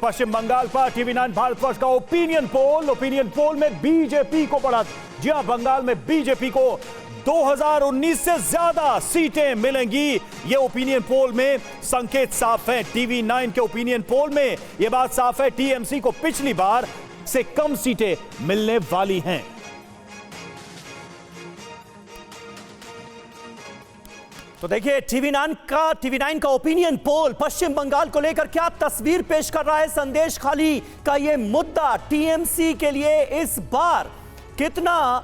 पश्चिम बंगाल पर टीवी9 भारतवर्ष का opinion poll में बीजेपी को बढ़त। जी हां, बंगाल में बीजेपी को 2019 से ज्यादा सीटें मिलेंगी। ये ओपिनियन पोल में संकेत साफ है। टीवी9 के ओपिनियन पोल में यह बात साफ है, टीएमसी को पिछली बार से कम सीटें मिलने वाली हैं। तो देखिए टीवी9 का ओपिनियन पोल पश्चिम बंगाल को लेकर क्या तस्वीर पेश कर रहा है। संदेश खाली का यह मुद्दा टीएमसी के लिए इस बार कितना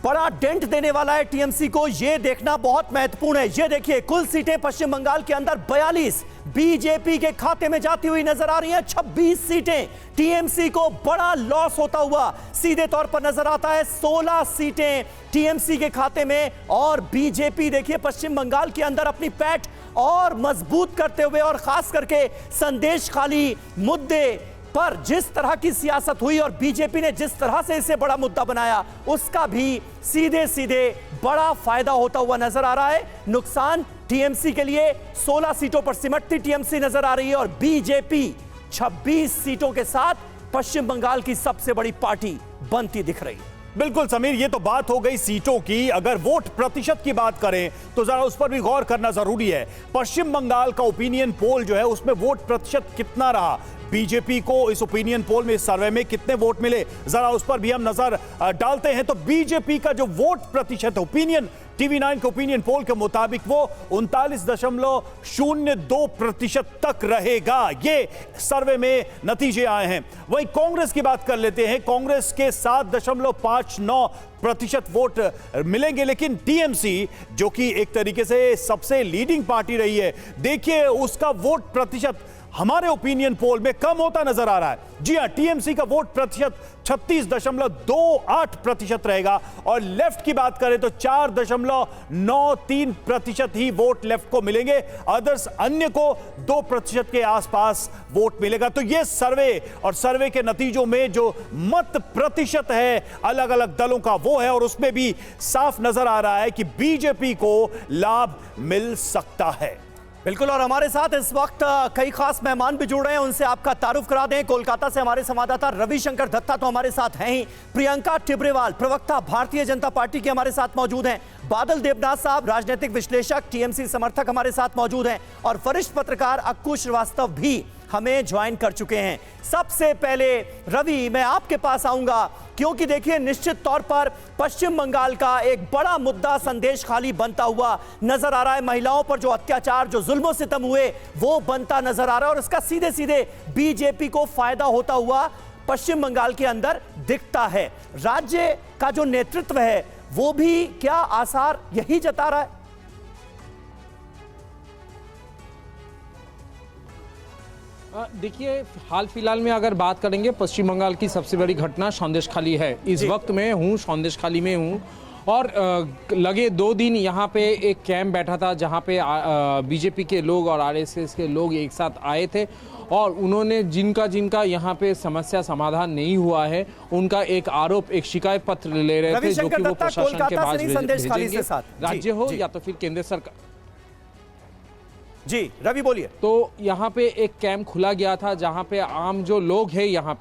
बड़ा डेंट देने वाला है टीएमसी को, यह देखना बहुत महत्वपूर्ण है। यह देखिए, कुल सीटें पश्चिम बंगाल के अंदर 42 बीजेपी के खाते में जाती हुई नजर आ रही हैं। 26 सीटें टीएमसी को बड़ा लॉस होता हुआ सीधे तौर पर नजर आता है। 16 सीटें टीएमसी के खाते में और बीजेपी देखिए पश्चिम बंगाल के अंदर अपनी पैठ और मजबूत करते हुए, और खास करके संदेश खाली मुद्दे पर जिस तरह की सियासत हुई और बीजेपी ने जिस तरह से इसे बड़ा मुद्दा बनाया, उसका भी सीधे सीधे बड़ा फायदा होता हुआ नजर आ रहा है। नुकसान टीएमसी के लिए 16 सीटों पर सिमटती टीएमसी नजर आ रही है और बीजेपी 26 सीटों के साथ पश्चिम बंगाल की सबसे बड़ी पार्टी बनती दिख रही है। बिल्कुल समीर, ये तो बात हो गई सीटों की। अगर वोट प्रतिशत की बात करें तो जरा उस पर भी गौर करना जरूरी है। पश्चिम बंगाल का ओपिनियन पोल जो है उसमें वोट प्रतिशत कितना रहा, बीजेपी को इस ओपिनियन पोल में, इस सर्वे में कितने वोट मिले, जरा उस पर भी हम नजर डालते हैं। तो बीजेपी का जो वोट प्रतिशत ओपिनियन टीवी9 के ओपिनियन पोल के मुताबिक वो 39.02% तक रहेगा। ये सर्वे में नतीजे आए हैं। वहीं कांग्रेस की बात कर लेते हैं। कांग्रेस के 7.59% वोट मिलेंगे, लेकिन टीएमसी जो कि एक तरीके से सबसे लीडिंग पार्टी रही है, देखिए उसका वोट प्रतिशत हमारे ओपिनियन पोल में कम होता नजर आ रहा है। जी हां, टीएमसी का वोट प्रतिशत 36.28% रहेगा और लेफ्ट की बात करें तो 4.93% ही वोट लेफ्ट को मिलेंगे। अदर्स अन्य को 2% के आसपास वोट मिलेगा। तो यह सर्वे और सर्वे के नतीजों में जो मत प्रतिशत है अलग अलग दलों का वो है, और उसमें भी साफ नजर आ रहा है कि बीजेपी को लाभ मिल सकता है। बिल्कुल, और हमारे साथ इस वक्त कई खास मेहमान भी जुड़ रहे हैं, उनसे आपका तारुफ करा दें। कोलकाता से हमारे संवाददाता रविशंकर दत्ता तो हमारे साथ हैं ही, प्रियंका टिब्रेवाल प्रवक्ता भारतीय जनता पार्टी के हमारे साथ मौजूद हैं, बादल देवनाथ साहब राजनीतिक विश्लेषक टीएमसी समर्थक हमारे साथ मौजूद हैं, और वरिष्ठ पत्रकार अक्कू श्रीवास्तव भी हमें ज्वाइन कर चुके हैं। सबसे पहले रवि, मैं आपके पास आऊंगा क्योंकि देखिए निश्चित तौर पर पश्चिम बंगाल का एक बड़ा मुद्दा संदेश खाली बनता हुआ नजर आ रहा है। महिलाओं पर जो अत्याचार, जो जुल्म सितम हुए, वो बनता नजर आ रहा है और इसका सीधे सीधे बीजेपी को फायदा होता हुआ पश्चिम बंगाल के अंदर दिखता है। राज्य का जो नेतृत्व है वो भी क्या आसार यही जता रहा है? देखिए, हाल फिलहाल में अगर बात करेंगे, पश्चिम बंगाल की सबसे बड़ी घटना संदेश खाली है। इस वक्त मैं हूँ संदेश खाली में हूँ और लगे 2 दिन यहाँ पे एक कैंप बैठा था जहाँ पे बीजेपी के लोग और आरएसएस के लोग एक साथ आए थे और उन्होंने जिनका यहाँ पे समस्या समाधान नहीं हुआ है उनका एक आरोप, एक शिकायत पत्र ले रहे थे, जो कि वो प्रशासन के पास भेजेंगे, राज्य हो या तो फिर केंद्र सरकार। जी रवि बोलिए। तो यहाँ पे एक कैंप खुला गया था जहाँ पे आम जो लोग हैं, यहाँ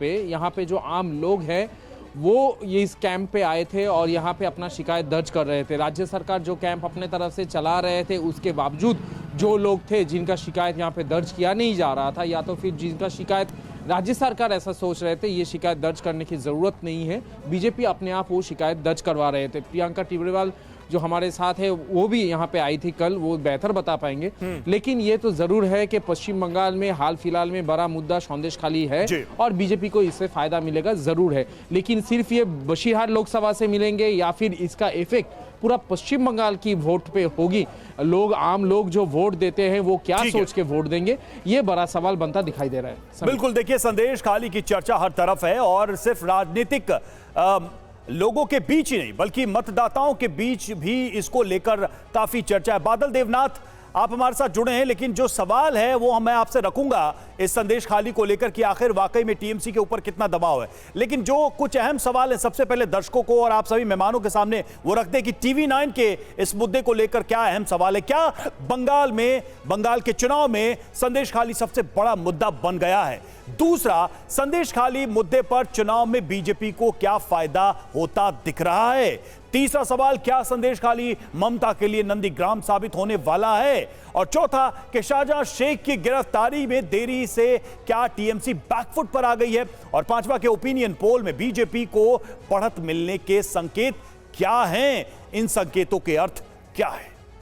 पे जो आम लोग हैं वो ये इस कैंप पे आए थे और यहाँ पे अपना शिकायत दर्ज कर रहे थे। राज्य सरकार जो कैंप अपने तरफ से चला रहे थे, उसके बावजूद जो लोग थे जिनका शिकायत यहाँ पे दर्ज किया नहीं जा रहा था, या तो फिर जिनका शिकायत राज्य सरकार ऐसा सोच रहे थे ये शिकायत दर्ज करने की ज़रूरत नहीं है, बीजेपी अपने आप वो शिकायत दर्ज करवा रहे थे। प्रियंका टिब्रेवाल जो हमारे साथ है वो भी यहाँ पे आई थी कल, वो बेहतर बता पाएंगे। लेकिन ये तो जरूर है कि पश्चिम बंगाल में हाल फिलहाल में बड़ा मुद्दा संदेश खाली है और बीजेपी को इससे फायदा मिलेगा जरूर है। लेकिन सिर्फ ये बशीरहाट लोकसभा से मिलेंगे या फिर इसका इफेक्ट पूरा पश्चिम बंगाल की वोट पे होगी, लोग आम लोग जो वोट देते हैं वो क्या सोच के वोट देंगे, ये बड़ा सवाल बनता दिखाई दे रहा है। बिल्कुल, देखिए संदेश खाली की चर्चा हर तरफ है और सिर्फ राजनीतिक लोगों के बीच ही नहीं बल्कि मतदाताओं के बीच भी इसको लेकर काफी चर्चा है। बादल देवनाथ, आप हमारे साथ जुड़े हैं, लेकिन जो सवाल है वो मैं आपसे रखूंगा इस संदेश खाली को लेकर कि आखिर वाकई में टीएमसी के ऊपर कितना दबाव है। लेकिन जो कुछ अहम सवाल है सबसे पहले दर्शकों को और आप सभी मेहमानों के सामने वो रखते हैं कि टीवी 9 के इस मुद्दे को लेकर क्या अहम सवाल है। क्या बंगाल के चुनाव में संदेश खाली सबसे बड़ा मुद्दा बन गया है? दूसरा, संदेश खाली मुद्दे पर चुनाव में बीजेपी को क्या फायदा होता दिख रहा है? तीसरा सवाल, क्या संदेश खाली ममता के लिए नंदीग्राम साबित होने वाला है? और चौथा, कि शाहजहां शेख की गिरफ्तारी में देरी से क्या टीएमसी बैकफुट पर आ गई है? और पांचवा, के ओपिनियन पोल में बीजेपी को बढ़त मिलने के संकेत क्या हैं? इन संकेतों के अर्थ क्या है?